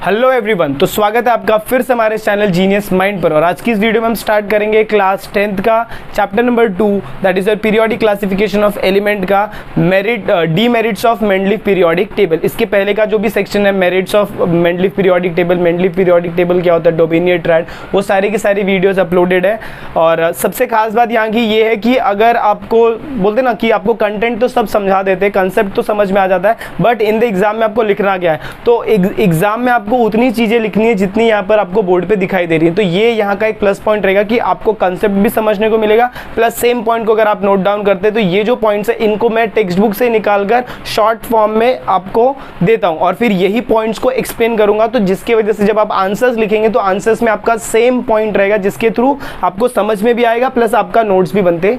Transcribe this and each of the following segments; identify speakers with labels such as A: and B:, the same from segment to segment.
A: Hello everyone, तो स्वागत है आपका फिर से हमारे चैनल जीनियस माइंड पर। और आज की इस वीडियो में हम स्टार्ट करेंगे क्लास 10th का chapter number 2, that is periodic classification of element का demerits of Mendeleev periodic table. इसके पहले का जो भी सेक्शन है, merits of Mendeleev periodic table, Mendeleev periodic table क्या होता है, डोबेनियर ट्रायड, वो सारी की सारी वीडियोज अपलोडेड है। और सबसे खास बात यहाँ की ये है कि अगर आपको बोलते ना कि आपको कंटेंट तो सब समझा देते, कंसेप्ट तो समझ में आ जाता है, बट इन द एग्जाम में आपको लिखना क्या है, तो एग्जाम में आपको उतनी चीजें लिखनी है जितनी यहाँ पर आपको बोर्ड पे दिखाई दे रही है। तो ये यहाँ का एक प्लस पॉइंट रहेगा कि आपको कंसेप्ट भी समझने को मिलेगा, प्लस सेम पॉइंट को अगर आप नोट डाउन करते हैं तो ये जो पॉइंट्स है इनको मैं टेक्स्ट बुक से निकालकर शॉर्ट फॉर्म में आपको देता हूँ और फिर यही पॉइंट्स को एक्सप्लेन करूंगा। तो जिसकी वजह से जब आप आंसर्स लिखेंगे तो आंसर्स में आपका सेम पॉइंट रहेगा, जिसके थ्रू आपको समझ में भी आएगा, प्लस आपका नोट्स भी बनते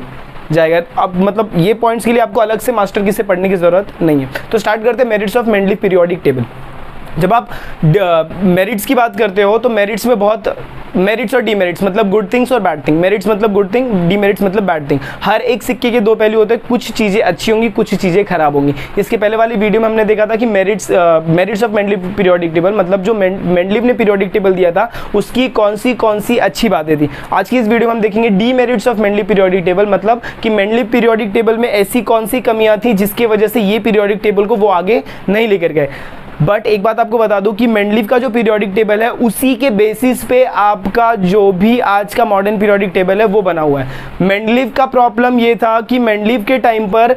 A: जाएगा। अब मतलब ये पॉइंट्स के लिए आपको अलग से मास्टर की से पढ़ने की जरूरत नहीं है। तो स्टार्ट करते हैं merits of Mendeleev periodic table. जब आप मेरिट्स की बात करते हो तो मेरिट्स में बहुत मेरिट्स और डीमेरिट्स मतलब गुड थिंग्स और बैड थिंग। मेरिट्स मतलब गुड थिंग, डीमेरिट्स मतलब बैड थिंग। हर एक सिक्के के दो पहलू होते हैं, कुछ चीज़ें अच्छी होंगी, कुछ चीज़ें खराब होंगी। इसके पहले वाली वीडियो में हमने देखा था कि merits of Mendeleev periodic table मतलब जो मेंडलीव ने पीरियोडिक टेबल दिया था उसकी कौन सी अच्छी बातें थी। आज की इस वीडियो में हम देखेंगे demerits of Mendeleev periodic table, मतलब कि मेंडलीव पीरियोडिक टेबल में ऐसी कौन सी कमियां थी जिसकी वजह से ये पीरियोडिक टेबल को वो आगे नहीं लेकर गए। बट एक बात आपको बता दूं कि मेंडलीव का जो पीरियोडिक टेबल है उसी के बेसिस पे आपका जो भी आज का मॉडर्न पीरियोडिक टेबल है वो बना हुआ है। मेंडलीव का प्रॉब्लम ये था कि मेंडलीव के टाइम पर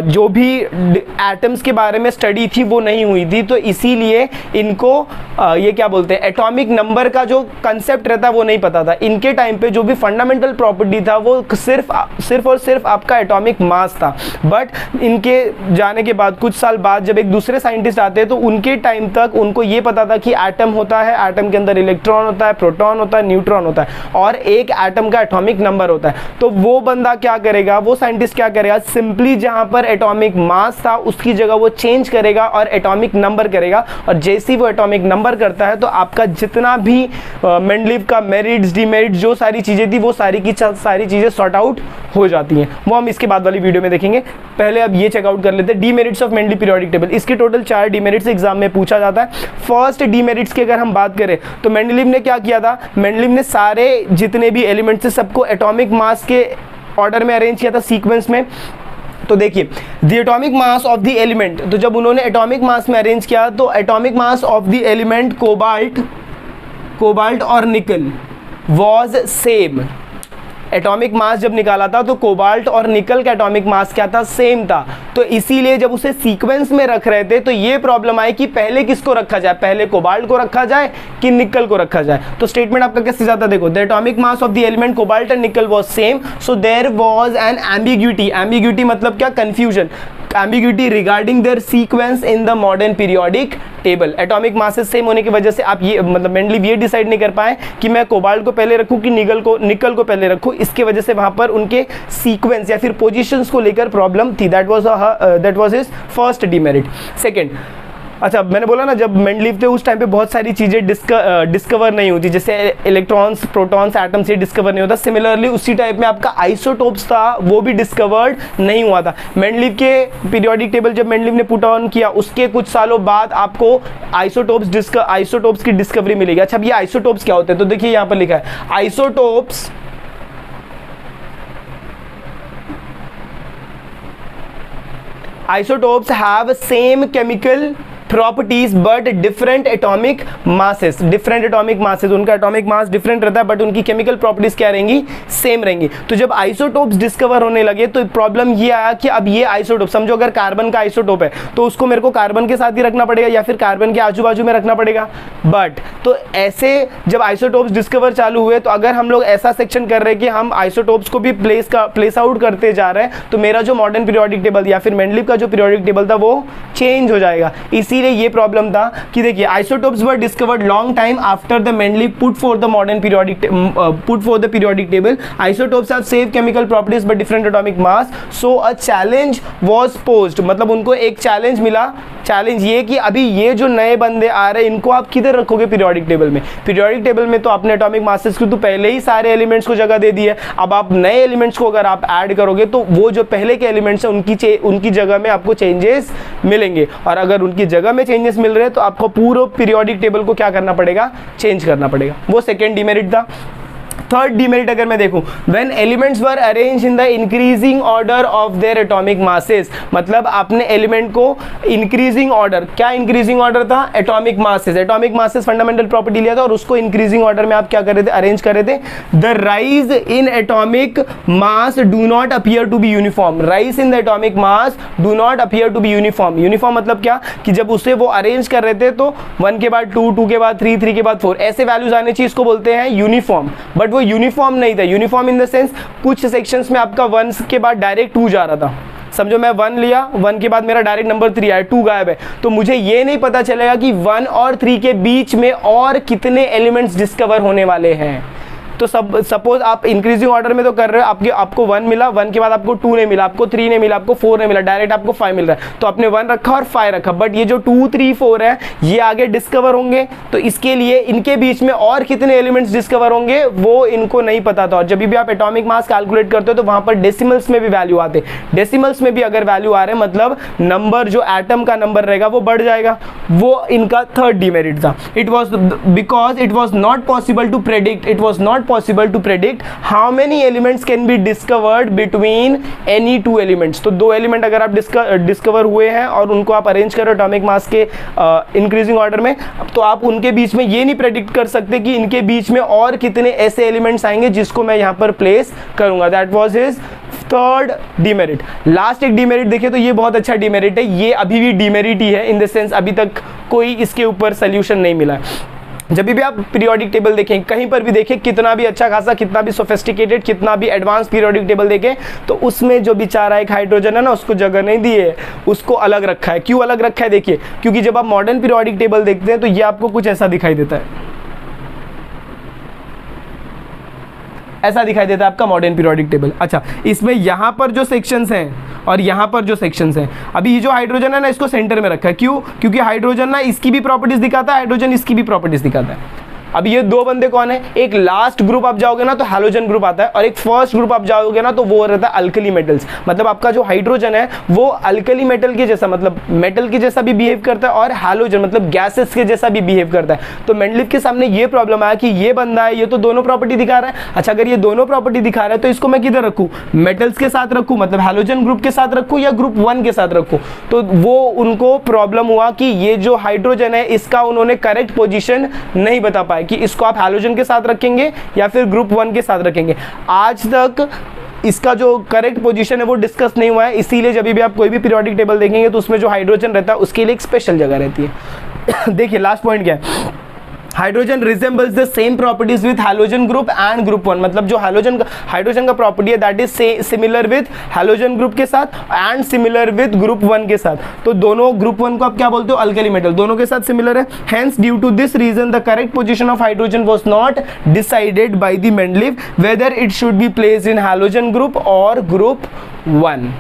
A: जो भी एटम्स के बारे में स्टडी थी वो नहीं हुई थी, तो इसीलिए इनको ये क्या बोलते हैं, एटॉमिक नंबर का जो कंसेप्ट रहता है वो नहीं पता था। इनके टाइम पे जो भी फंडामेंटल प्रॉपर्टी था वो सिर्फ और सिर्फ आपका एटॉमिक मास था। बट इनके जाने के बाद कुछ साल बाद जब एक दूसरे साइंटिस्ट आते हैं तो उनके टाइम तक उनको ये पता था कि एटम होता है, एटम के अंदर इलेक्ट्रॉन होता है, प्रोटॉन होता है, न्यूट्रॉन होता है और एक एटम का एटॉमिक नंबर होता है। तो वो बंदा क्या करेगा, वो साइंटिस्ट क्या करेगा, सिंपली जहां पर एटॉमिक मास था उसकी जगह वो चेंज करेगा और एटॉमिक नंबर करेगा। और जैसे ही वो एटॉमिक नंबर करता है तो आपका जितना भी मेंडलीव का मेरिट्स डीमेरिट्स जो सारी चीजें थी वो सारी की सारी चीजें सॉर्ट आउट हो जाती हैं। वो हम इसके बाद वाली वीडियो में देखेंगे। पहले अब ये चेकआउट कर लेते हैं demerits of Mendeleev periodic table. इसके टोटल 4 डीमेरिट्स एग्जाम में पूछा जाता है। फर्स्ट डीमेरिट्स की अगर हम बात करें तो मेंडलीव ने क्या किया था, मेंडलीव ने सारे जितने भी एलिमेंट्स थे सबको एटॉमिक मास के ऑर्डर में अरेंज किया था, सीक्वेंस में। तो देखिए the atomic mass of the element, तो जब उन्होंने एटॉमिक मास में अरेंज किया तो atomic mass of the element cobalt और निकल वाज सेम। एटॉमिक मास जब निकाला था तो कोबाल्ट और निकल का एटॉमिक मास क्या था, सेम था। तो इसीलिए जब उसे सीक्वेंस में रख रहे थे तो ये प्रॉब्लम आई कि पहले किसको रखा जाए, पहले कोबाल्ट को रखा जाए कि निकल को रखा जाए। तो स्टेटमेंट आपका कैसे जाता है, देखो the atomic mass of the element cobalt and nickel was same, so there was an ambiguity. Ambiguity मतलब क्या, confusion, ambiguity regarding their sequence in the modern periodic table. Atomic masses same होने की वजह से आप ये मतलब मेंडलीव ये डिसाइड नहीं कर पाए कि मैं कोबाल्ट को पहले रखूं कि निकल को पहले रखूं। इसके वजह से वहां पर उनके सीक्वेंस या फिर पोजीशंस को लेकर प्रॉब्लम थी। That was his first demerit. Second, अच्छा मैंने बोला ना जब मेंडलीव थे उस टाइम पे बहुत सारी चीज़ें डिस्कवर नहीं होती, जैसे इलेक्ट्रॉन्स, प्रोटॉन्स, एटम्स ये डिस्कवर नहीं होता। सिमिलरली उसी टाइप में आपका आइसोटोप्स था वो भी डिस्कवर्ड नहीं हुआ था। मेंडलीव के पीरियोडिक टेबल जब मेंडलीव ने पुट ऑन किया उसके कुछ सालों बाद आपको आइसोटोप्स की डिस्कवरी मिलेगी। अच्छा अब ये आइसोटोप्स क्या होते हैं, तो देखिए यहाँ पर लिखा है isotopes have same chemical properties but different atomic masses। Different atomic masses, उनका एटॉमिक मास डिफरेंट रहता है बट उनकी केमिकल प्रॉपर्टीज क्या रहेंगी, सेम रहेंगी। तो जब आइसोटोप्स डिस्कवर होने लगे तो प्रॉब्लम ये आया कि अब ये आइसोटोप, समझो अगर कार्बन का आइसोटोप है तो उसको मेरे को कार्बन के साथ ही रखना पड़ेगा या फिर कार्बन के आजू बाजू में रखना पड़ेगा। बट तो ऐसे जब आइसोटोप्स डिस्कवर चालू हुए तो अगर हम लोग ऐसा सेक्शन कर रहे हैं कि हम आइसोटोप्स को भी प्लेस आउट करते जा रहे हैं तो मेरा जो मॉडर्न पीरियोडिक टेबल या फिर मेंडलीव का जो पीरियोडिक टेबल था वो चेंज हो जाएगा। इसीलिए ये प्रॉब्लम था कि देखिए isotopes were discovered long time after the Mendeleev put for the periodic table. Isotopes have same chemical properties but different atomic mass, so a challenge was posed, मतलब उनको एक चैलेंज मिला चैलेंज ये कि अभी ये जो नए बंदे आ रहे हैं इनको आप किधर रखोगे पीरियोडिक टेबल में? पीरियोडिक टेबल में तो आपने एटॉमिक मासेस को तो पहले ही सारे एलिमेंट्स को जगह दे दी है, अब आप नए एलिमेंट्स को अगर आप ऐड करोगे तो वो जो पहले के एलिमेंट्स हैं उनकी जगह में आपको चेंजेस मिलेंगे, और अगर उनकी जगह में चेंजेस मिल रहे हैं तो आपको पूरा पीरियोडिक टेबल को क्या करना पड़ेगा? चेंज करना पड़ेगा। वो सेकेंड डिमेरिट था। थर्ड डिमेरिट अगर मैं देखूं, when elements were arrange in the increasing order of their atomic masses, मतलब आपने एलिमेंट को इंक्रीजिंग ऑर्डर, क्या इंक्रीजिंग ऑर्डर था? Atomic masses. Atomic masses fundamental property लिया था और उसको इंक्रीजिंग ऑर्डर में आप क्या कर रहे थे? अरेंज कर रहे थे। The rise in atomic mass do not appear to be uniform. Rise in the atomic mass do not appear to be uniform. Uniform मतलब क्या? कि जब उसे वो अरेंज कर रहे थे तो 1 के बाद 2, 2 के बाद 3, 3 के बाद 4 ऐसे वैल्यूज आने चाहिए, इसको बोलते हैं यूनिफॉर्म। बट वो यूनिफॉर्म नहीं था। यूनिफॉर्म इन द सेंस कुछ सेक्शंस में आपका 1 के बाद डायरेक्ट 2 जा रहा था। समझो मैं 1 लिया, 1 के बाद मेरा डायरेक्ट नंबर 3 आया, 2 गायब है, तो मुझे ये नहीं पता चलेगा कि 1 और 3 के बीच में और कितने एलिमेंट्स डिस्कवर होने वाले हैं। तो सपोज आप इंक्रीजिंग ऑर्डर में तो कर रहे हो, आपको 1 मिला, 1 के बाद आपको 2 नहीं मिला, आपको 3 नहीं मिला, आपको 4 नहीं मिला, डायरेक्ट आपको 5 मिल रहा है, तो आपने 1 रखा और 5 रखा। बट ये जो 2, 3, 4 है ये आगे डिस्कवर होंगे, तो इसके लिए इनके बीच में और कितने एलिमेंट्स डिस्कवर होंगे वो इनको नहीं पता था। और जब भी आप एटॉमिक मास कैलकुलेट करते हो तो वहां पर डेसिमल्स में भी वैल्यू आते, डेसिमल्स में भी अगर वैल्यू आ रहे हैं मतलब नंबर जो एटम का नंबर रहेगा वो बढ़ जाएगा। वो इनका थर्ड डिमेरिट था। It was because it was not possible to predict, it was not possible to predict how many elements can be discovered between any two elements। तो 2 एलिमेंट अगर आप डिस्कवर हुए हैं और उनको आप अरेंज करो एटॉमिक मास के इंक्रीजिंग ऑर्डर में, तो आप उनके बीच में ये नहीं प्रेडिक्ट कर सकते कि इनके बीच में और कितने ऐसे एलिमेंट्स आएंगे जिसको मैं यहाँ पर प्लेस करूंगा। That was his third demerit. Last एक डिमेरिट देखिए तो ये बहुत अच्छा डिमेरिट है, ये अभी भी डिमेरिट ही है इन द सेंस अभी तक कोई इसके ऊपर सोल्यूशन नहीं मिला है। जब भी आप पीरियोडिक टेबल देखें, कहीं पर भी देखें, कितना भी अच्छा खासा, कितना भी सोफिस्टिकेटेड, कितना भी एडवांस पीरियोडिक टेबल देखें, तो उसमें जो बेचारा एक हाइड्रोजन है ना उसको जगह नहीं दी है, उसको अलग रखा है। क्यों अलग रखा है? देखिए, क्योंकि जब आप मॉडर्न पीरियोडिक टेबल देखते हैं तो ये आपको कुछ ऐसा दिखाई देता है, ऐसा दिखाई देता है आपका मॉडर्न पीरियोडिक टेबल। अच्छा, इसमें यहाँ पर जो सेक्शंस हैं और यहाँ पर जो सेक्शंस हैं, अभी ये जो हाइड्रोजन है ना इसको सेंटर में रखा है। क्यों? क्योंकि हाइड्रोजन ना इसकी भी प्रॉपर्टीज दिखाता है, हाइड्रोजन इसकी भी प्रॉपर्टीज दिखाता है। अब ये 2 बंदे कौन है? एक लास्ट ग्रुप आप जाओगे ना तो हैलोजन ग्रुप आता है, और एक फर्स्ट ग्रुप आप जाओगे ना तो वो रहता है अल्कली मेटल्स। मतलब आपका जो हाइड्रोजन है वो अल्कली मेटल के जैसा, मतलब मेटल के जैसा भी बिहेव करता है, और हैलोजन मतलब गैसेस के जैसा भी बिहेव करता है। तो मेंडलीफ के सामने ये प्रॉब्लम आया कि ये बंदा है, ये तो दोनों प्रॉपर्टी दिखा रहा है। अच्छा, अगर ये दोनों प्रॉपर्टी दिखा रहा है तो इसको मैं किधर रखूँ? मेटल्स के साथ रखूँ, मतलब हैलोजन ग्रुप के साथ रखूँ या ग्रुप 1 के साथ रखूँ? तो वो उनको प्रॉब्लम हुआ कि ये जो हाइड्रोजन है इसका उन्होंने करेक्ट पोजिशन नहीं बता पाए कि इसको आप हैलोजन के साथ रखेंगे या फिर ग्रुप 1 के साथ रखेंगे। आज तक इसका जो करेक्ट पोजीशन है वो डिस्कस नहीं हुआ है, इसीलिए जब भी आप कोई भी पीरियोडिक टेबल देखेंगे तो उसमें जो हाइड्रोजन रहता है उसके लिए एक स्पेशल जगह रहती है। देखिए लास्ट पॉइंट क्या है, hydrogen resembles the same properties with halogen group and group 1। मतलब जो हाइड्रोजन का प्रॉपर्टी है that is similar with halogen group के साथ एंड सिमिलर विथ ग्रुप 1 के साथ। तो दोनों ग्रुप 1 को आप क्या बोलते हो? अल्कली मेटल, दोनों के साथ सिमिलर है। Hence due to this reason the correct position of hydrogen was not decided by the Mendeleev whether it should be placed in halogen group और ग्रुप 1।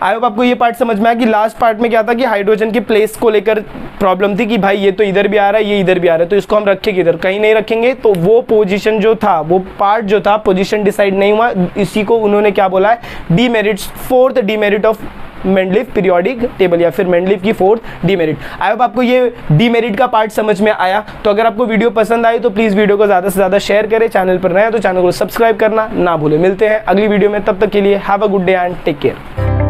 A: आई होप आपको ये पार्ट समझ में आया कि लास्ट पार्ट में क्या था कि हाइड्रोजन के प्लेस को लेकर प्रॉब्लम थी कि भाई ये तो इधर भी आ रहा है, ये इधर भी आ रहा है, तो इसको हम रखेंगे इधर, कहीं नहीं रखेंगे। तो वो पोजीशन जो था, वो पार्ट जो था, पोजीशन डिसाइड नहीं हुआ, इसी को उन्होंने क्या बोला है? Demerits, fourth demerit of Mendeleev periodic table, या फिर मेंडलीफ की फोर्थ डीमेरिट। आई होप आपको ये डीमेरिट का पार्ट समझ में आया। तो अगर आपको वीडियो पसंद आई तो प्लीज़ वीडियो को ज़्यादा से ज़्यादा शेयर करें, चैनल पर नए हैं तो चैनल को सब्सक्राइब करना ना भूलें। मिलते हैं अगली वीडियो में, तब तक के लिए have a good day and take care.